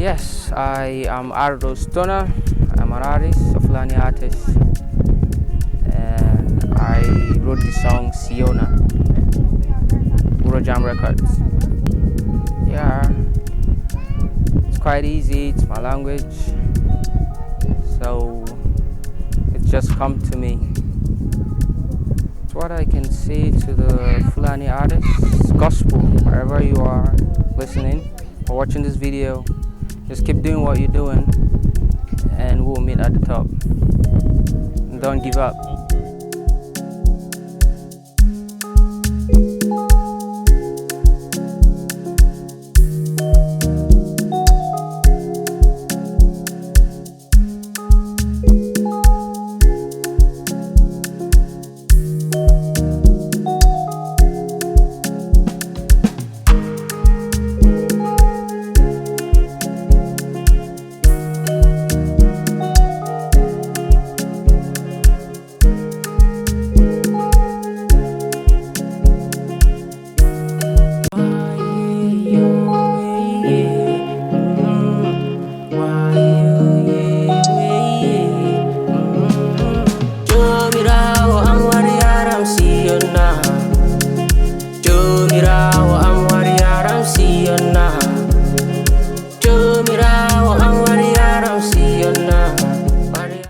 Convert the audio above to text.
Yes, I am Arɗo. I'm an artist, a Fulani artist, and I wrote the song Siyona, Jam Records. Yeah, it's quite easy, it's my language, so it's just come to me. It's what I can say to the Fulani artists, gospel, wherever you are listening or watching this video, just keep doing what you're doing and we'll meet at the top. And don't give up.